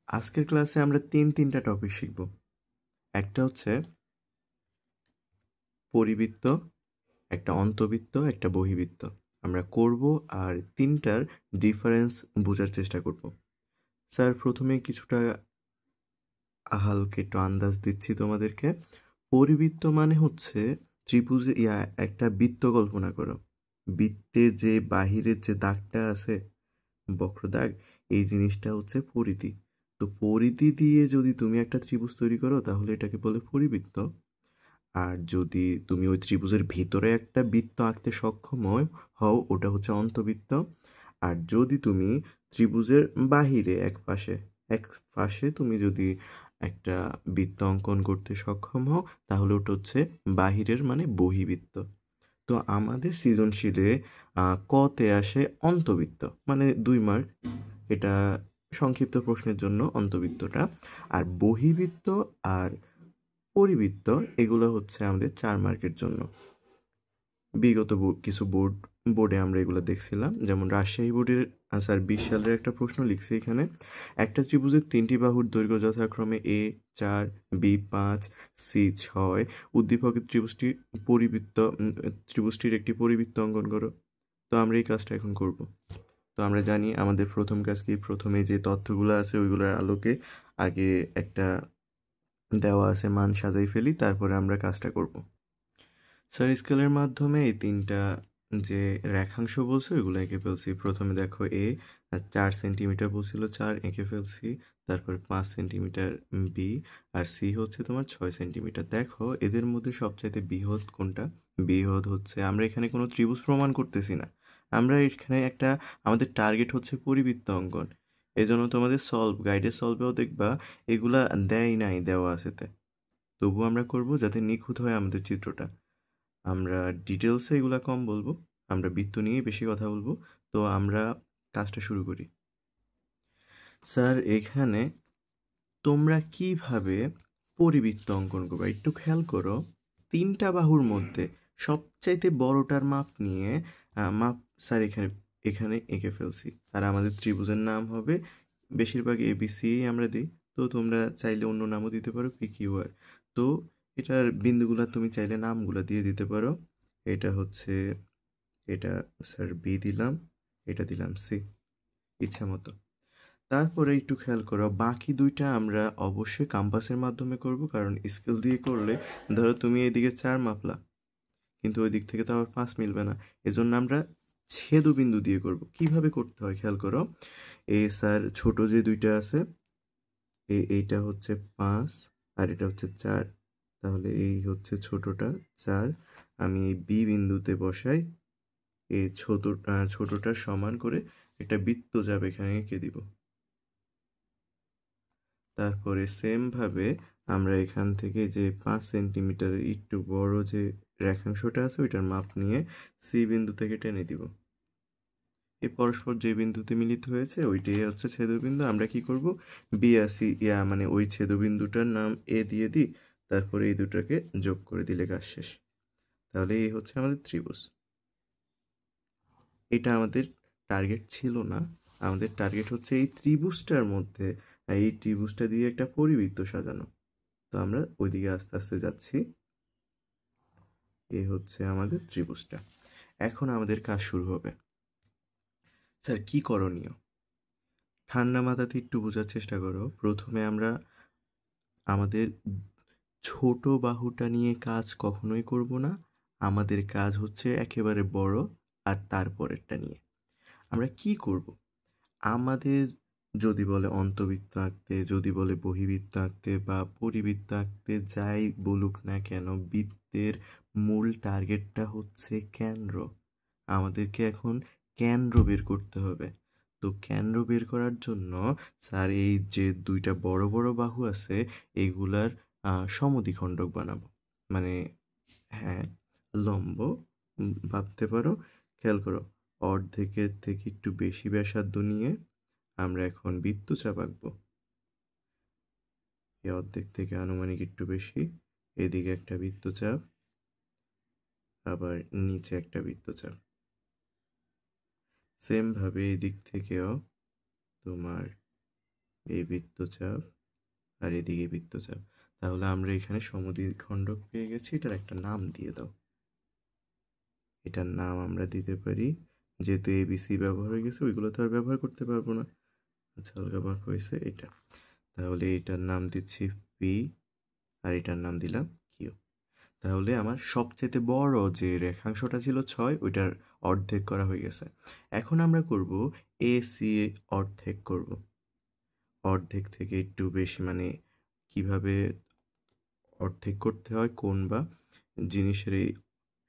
আজকের ক্লাসে আমরা তিনটা টপিক শিখব। একটা হচ্ছে পরিবৃত্ত, একটা অন্তবৃত্ত, একটা বহির্বৃত্ত আমরা করব, আর তিনটার ডিফারেন্স বোঝার চেষ্টা করব। স্যার প্রথমে কিছুটা হালকা একটু আন্দাজ দিচ্ছি তোমাদেরকে। পরিবৃত্ত মানে হচ্ছে ত্রিভুজে একটা বৃত্ত কল্পনা করো। বৃত্তের যে বাহিরের যে দাগটা আছে, বক্রদাগ, এই জিনিসটা হচ্ছে পরিধি। তো পরিধি দিয়ে যদি তুমি একটা ত্রিভুজ তৈরি করো তাহলে এটাকে বলে পরিবৃত্ত। আর যদি তুমি ওই ত্রিভুজের ভিতরে একটা বৃত্ত আঁকতে সক্ষম হও ওটা হচ্ছে অন্তবৃত্ত। আর যদি তুমি ত্রিভুজের বাহিরে এক পাশে তুমি যদি একটা বৃত্ত অঙ্কন করতে সক্ষম হও তাহলে ওটা হচ্ছে বাহিরের মানে বহির্বৃত্ত। তো আমাদের সৃজনশীলে কতে আসে অন্তবৃত্ত, মানে 2 মার্ক। এটা সংক্ষিপ্ত প্রশ্নের জন্য অন্তবৃত্তটা। আর বহির্বৃত্ত আর পরিবৃত্ত এগুলো হচ্ছে আমাদের 4 মার্কের জন্য। বিগত কিছু বোর্ডে আমরা এগুলো দেখছিলাম, যেমন রাজশাহী বোর্ডের স্যার 20 সালের একটা প্রশ্ন লিখছে এখানে। একটা ত্রিভুজের 3টি বাহুর দৈর্ঘ্য যথাক্রমে A4, B5, C6। উদ্দীপকের ত্রিভুজটির একটি পরিবৃত্ত অঙ্কন করো। তো আমরা এই কাজটা এখন করব। তো আমরা জানি আমাদের প্রথম কাজ কি, প্রথমে যে তথ্যগুলো আছে ওইগুলোর আলোকে আগে একটা দেওয়া আছে মান সাজাই ফেলি, তারপরে আমরা কাজটা করব। স্যার স্কেলের মাধ্যমে এই তিনটা যে রেখাংশ বলছে ওইগুলো এঁকে ফেলছি। প্রথমে দেখো এ 4 সেন্টিমিটার বলছিল, 4 এঁকে ফেলছি। তারপর 5 সেন্টিমিটার বি, আর সি হচ্ছে তোমার 6 সেন্টিমিটার। দেখো এদের মধ্যে সবচাইতে বৃহৎ কোনটা? বৃহৎ হচ্ছে, আমরা এখানে কোনো ত্রিভুজ প্রমাণ করতেছি না, আমরা এখানে একটা আমাদের টার্গেট হচ্ছে পরিবৃত্ত অঙ্কন। এই জন্য তোমাদের গাইডে সলভেও দেখবা এগুলা নাই, দেওয়া আছে। তবুও আমরা করব যাতে নিখুঁত হয় আমাদের চিত্রটা। আমরা ডিটেলসে এগুলা কম বলবো, আমরা বৃত্ত নিয়েই বেশি কথা বলবো। তো আমরা কাজটা শুরু করি। স্যার এখানে তোমরা কিভাবে পরিবৃত্ত অঙ্কন করবে একটু খেয়াল করো। 3টা বাহুর মধ্যে সবচাইতে বড়টার মাপ নিয়ে স্যার এখানে এখানে এঁকে ফেলছি। আর আমাদের ত্রিভুজের নাম হবে, বেশিরভাগ ABC আমরা দিই, তো তোমরা চাইলে অন্য নামও দিতে পারো, PQR। তো এটার বিন্দুগুলা তুমি চাইলে নামগুলা দিয়ে দিতে পারো। এটা হচ্ছে, এটা স্যার B দিলাম, এটা দিলাম C, ইচ্ছা মতো। তারপরে একটু খেয়াল করো, বাকি দুইটা আমরা অবশ্যই কম্পাসের মাধ্যমে করব, কারণ স্কেল দিয়ে করলে ধরো তুমি এদিকে 4 মাপলা কিন্তু ওই দিক থেকে তো আবার 5 মিলবে না। এজন্য আমরা ছেদবিন্দু দিয়ে করব। কিভাবে করতে হয় খেয়াল করো। এই স্যার ছোট যে দুইটা আছে, এইটা হচ্ছে 5 আর এটা হচ্ছে 4, তাহলে এই হচ্ছে ছোটটা 4। আমি বি বিন্দুতে বসাই, এই ছোটটা সমান করে একটা বৃত্ত যাবে এখানে এঁকে দিব। তারপরে সেম ভাবে আমরা এখান থেকে যে 5 সেন্টিমিটারের একটু বড় যে রেখাংশটা আছে ওইটার মাপ নিয়ে সি বিন্দু থেকে টেনে দিব। এই পরস্পর যে বিন্দুতে মিলিত হয়েছে ওইটাই হচ্ছে ছেদবিন্দু। আমরা কি করব, বি আর সি মানে ওই ছেদবিন্দুটার নাম এ দিয়ে দিই, তারপরে এই দুটাকে যোগ করে দিলে কাজ শেষ। তাহলে এই হচ্ছে আমাদের ত্রিভুজ। এটা আমাদের টার্গেট ছিল না, আমাদের টার্গেট হচ্ছে এই ত্রিভুজটার মধ্যে এই ত্রিভুজটা দিয়ে একটা পরিবৃত্ত সাজানো। তো আমরা ওইদিকে আস্তে আস্তে যাচ্ছি। এই হচ্ছে আমাদের ত্রিভুজটা। এখন আমাদের কাজ শুরু হবে। স্যার কি করণীয়? ঠান্ডা মাথাতে একটু বোঝার চেষ্টা করো। প্রথমে আমরা আমাদের ছোট বাহুটা নিয়ে কাজ কখনোই করব না, আমাদের কাজ হচ্ছে একেবারে বড় আর তারপরেরটা নিয়ে। আমরা কি করব, আমাদের যদি বলে অন্তবৃত্ত আঁকতে, যদি বলে বহির্বৃত্ত আঁকতে বা পরিবৃত্ত আঁকতে, যাই বলুক না কেন, বৃত্তের মূল টার্গেটটা হচ্ছে কেন্দ্র। আমাদেরকে এখন কেন্দ্র বের করতে হবে। তো কেন্দ্র বের করার জন্য স্যার এই যে দুইটা বড় বড় বাহু আছে এইগুলার সমদ্বিখণ্ডক বানাবো, মানে হ্যাঁ লম্ব ভাবতে পারো। খেয়াল করো, অর্ধেকের থেকে একটু বেশি ব্যাসার্ধ নিয়ে আমরা এখন বৃত্তচাপ আঁকবো। এই অর্ধেক থেকে আনুমানিক একটু বেশি, এদিকে একটা বৃত্তচাপ, আবার নিচে একটা বৃত্তচাপ। সেম ভাবে এই দিক থেকেও তোমার এই বৃত্তচাপ আর এদিকে বৃত্তচাপ। তাহলে আমরা এখানে সমদ্বিখণ্ডক পেয়ে গেছি। এটার একটা নাম দিয়ে দাও। এটার নাম আমরা দিতে পারি, যেহেতু এবিসি ব্যবহার হয়ে গেছে ওইগুলো তো আর ব্যবহার করতে পারবো না। আচ্ছা, আলগা ভাগ হয়েছে এটা। তাহলে এটার নাম দিচ্ছি পি, আর এটার নাম দিলাম কিউ। তাহলে আমার সবচেয়ে বড় যে রেখাংশটা ছিল 6, ওইটার অর্ধেক করা হয়ে গেছে। এখন আমরা করব এসি অর্ধেক করব। অর্ধেক থেকে একটু বেশি, মানে কিভাবে অর্ধেক করতে হয় কোন বা জিনিসের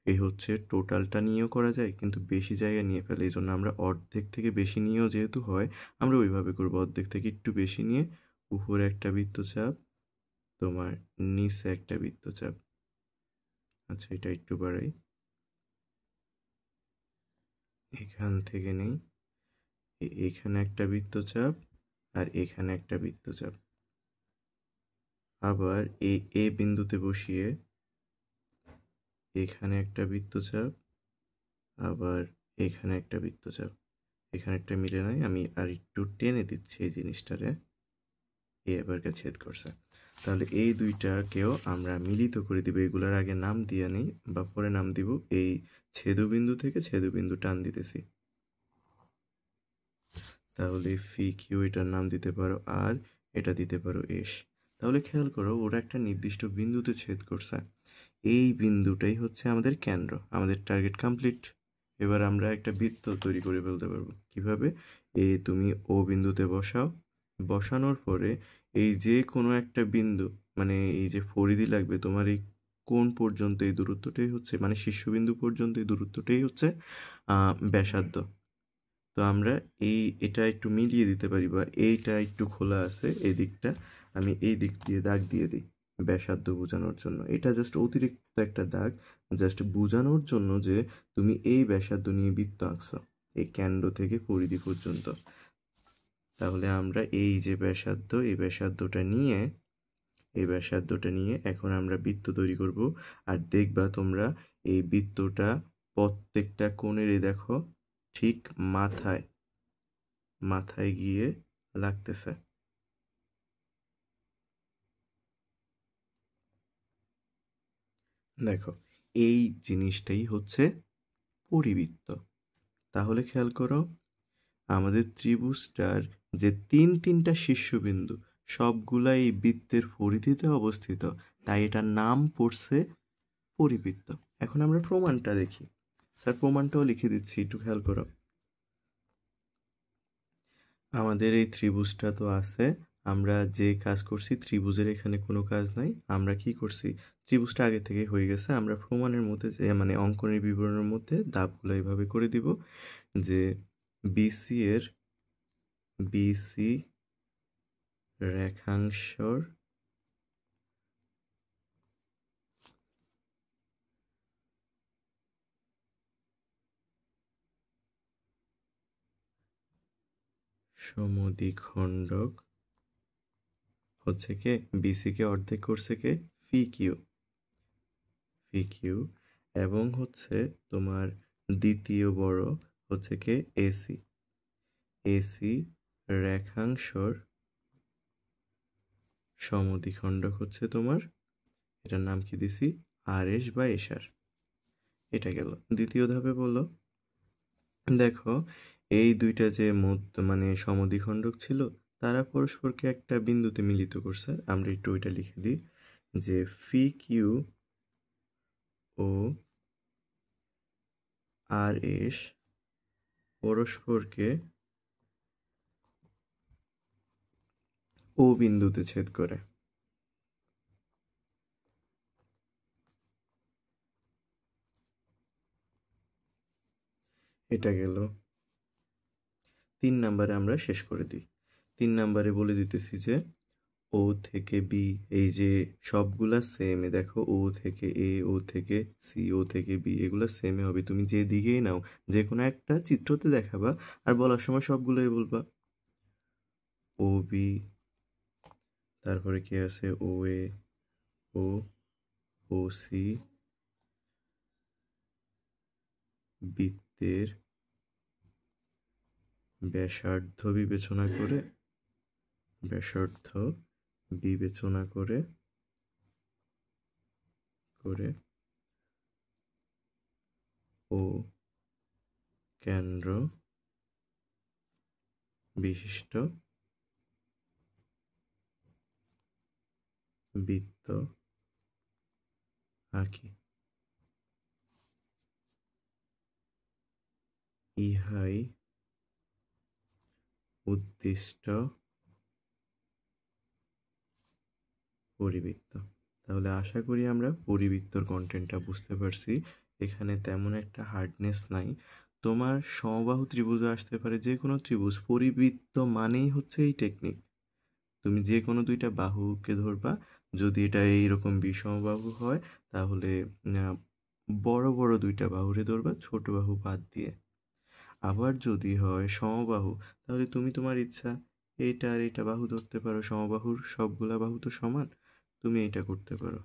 এই হচ্ছে টোটালটা নিয়েও করা যায়, কিন্তু বেশি জায়গা নিয়ে ফেলে। এই জন্য আমরা অর্ধেক থেকে বেশি নিয়েও যেহেতু হয়, আমরা ওইভাবে করবো। অর্ধেক থেকে একটু বেশি নিয়ে উপরে একটা বৃত্তচাপ, তোমার নিচে একটা বৃত্তচাপ। আচ্ছা, এটা একটু বাড়াই, এখান থেকে নেই। এখানে একটা বৃত্তচাপ আর এখানে একটা বৃত্তচাপ। আবার এই এ বিন্দুতে বসিয়ে এখানে একটা বৃত্তচাপ, আবার এখানে একটা বৃত্তচাপ। এখানে একটা মিলে নাই, আমি আর একটু টেনে দিচ্ছি এই জিনিসটারে। এ এবারকে ছেদ করছে। তাহলে এই দুইটাকেও আমরা মিলিত করে দিব। এগুলার আগে নাম দিয়ে নেই বা পরে নাম দিব। এই ছেদবিন্দু থেকে ছেদবিন্দু টান দিতেছি। তাহলে ফি কিউ এটার নাম দিতে পারো আর, এটা দিতে পারো এস। তাহলে খেয়াল করো, ওরা একটা নির্দিষ্ট বিন্দুতে ছেদ করছে। এই বিন্দুটাই হচ্ছে আমাদের কেন্দ্র। আমাদের টার্গেট কমপ্লিট। এবার আমরা একটা বৃত্ত তৈরি করে ফেলতে পারবো। কিভাবে? তুমি ও বিন্দুতে বসাও, বসানোর পরে এই যে কোনো একটা বিন্দু, মানে এই যে পরিধি লাগবে তোমার, এই কোণ পর্যন্ত এই দূরত্বটাই হচ্ছে, মানে শীর্ষবিন্দু পর্যন্ত এই দূরত্বটাই হচ্ছে ব্যাসার্ধ। তো আমরা এটা একটু মিলিয়ে দিতে পারি, বা এইটা একটু খোলা আছে এই দিকটা, আমি এই দিক দিয়ে দাগ দিয়ে দিই ব্যাসার্ধ বোঝানোর জন্য। এটা জাস্ট অতিরিক্ত একটা দাগ, জাস্ট বোঝানোর জন্য যে তুমি এই ব্যাসার্ধ নিয়ে বৃত্ত আঁকছো এই কেন্দ্র থেকে পরিধি পর্যন্ত। তাহলে আমরা এই যে ব্যাসার্ধ, এই ব্যাসার্ধটা নিয়ে এখন আমরা বৃত্ত তৈরি করব। আর দেখবা তোমরা এই বৃত্তটা প্রত্যেকটা কোণের দেখো ঠিক মাথায় গিয়ে লাগতেছে। দেখো, এই জিনিসটাই হচ্ছে পরিবৃত্ত। তাহলে খেয়াল করো, আমাদের ত্রিভুজটার যে তিনটা শীর্ষবিন্দু সবগুলা এই বৃত্তের পরিধিতে অবস্থিত, তাই এটার নাম পড়ছে পরিবৃত্ত। এখন আমরা প্রমাণটা দেখি। স্যার, প্রমাণটাও লিখে দিচ্ছি, একটু খেয়াল করো। আমাদের এই ত্রিভুজটা তো আছে, আমরা যে কাজ করছি ত্রিভুজের এখানে কোনো কাজ নাই। আমরা কি করছি, ত্রিভুজটা আগে থেকে হয়ে গেছে। আমরা প্রমাণের মধ্যে মানে অঙ্কনের বিবরণের মধ্যে দাবগুলো এইভাবে করে দিব যে বিসি রেখাংশর সমদ্বিখণ্ডক হচ্ছে কে, বিসি কে অর্ধেক করছে কে, পি কিউ, এবং হচ্ছে তোমার দ্বিতীয় বড় হচ্ছে কে এসি রেখাংশর সমদ্বিখণ্ডক হচ্ছে তোমার, এটার নাম কি দিছি, আর এস বা এসআর। এটা গেল দ্বিতীয় ধাপে। বললো দেখো, এই দুইটা যে মানে সমদ্বিখণ্ডক ছিল, তারা পরস্পরকে একটা বিন্দুতে মিলিত করছে। আমরা একটু ওইটা লিখে দিই যে ফি কিউ ও আর এস পরস্পরকে ও বিন্দুতে ছেদ করে। এটা গেল 3 নাম্বারে। আমরা শেষ করে দিই। 3 নাম্বারে বলে দিতেছি যে ও থেকে বি, এই যে সবগুলা সেম, দেখো ও থেকে এ, ও থেকে সি, ও থেকে বি, এগুলা সেমই হবে। তুমি যে দিকেই নাও, যে কোনো একটা চিত্রতে দেখাবা, আর বলার সময় সবগুলোই বলবা। ও বি, তারপরে কি আছে, ও এ, ও ও সি, বৃত্তের ব্যাসার্ধ বিবেচনা করে ব্যাসার্ধ বিবেচনা করে ও কেন্দ্র বিশিষ্ট বৃত্ত আঁকি। ইহাই উদ্দিষ্ট পরিবৃত্ত। তাহলে আশা করি আমরা পরিবৃত্তর কন্টেন্টটা বুঝতে পারছি। এখানে তেমন একটা হার্ডনেস নাই। তোমার সমবাহু ত্রিভুজ আসতে পারে, যে কোনো ত্রিভুজ। পরিবৃত্ত মানেই হচ্ছে এই টেকনিক। তুমি যে কোনো দুইটা বাহুকে ধরবা, যদি এটা এইরকম বিষমবাহু হয় তাহলে বড় বড় দুইটা বাহুরে ধরবা, ছোট বাহু বাদ দিয়ে। আবার যদি হয় সমবাহু, তাহলে তুমি তোমার ইচ্ছা এইটা আর এইটা বাহু ধরতে পারো। সমবাহুর সবগুলা বাহু তো সমান, তুমি এটা করতে পারো।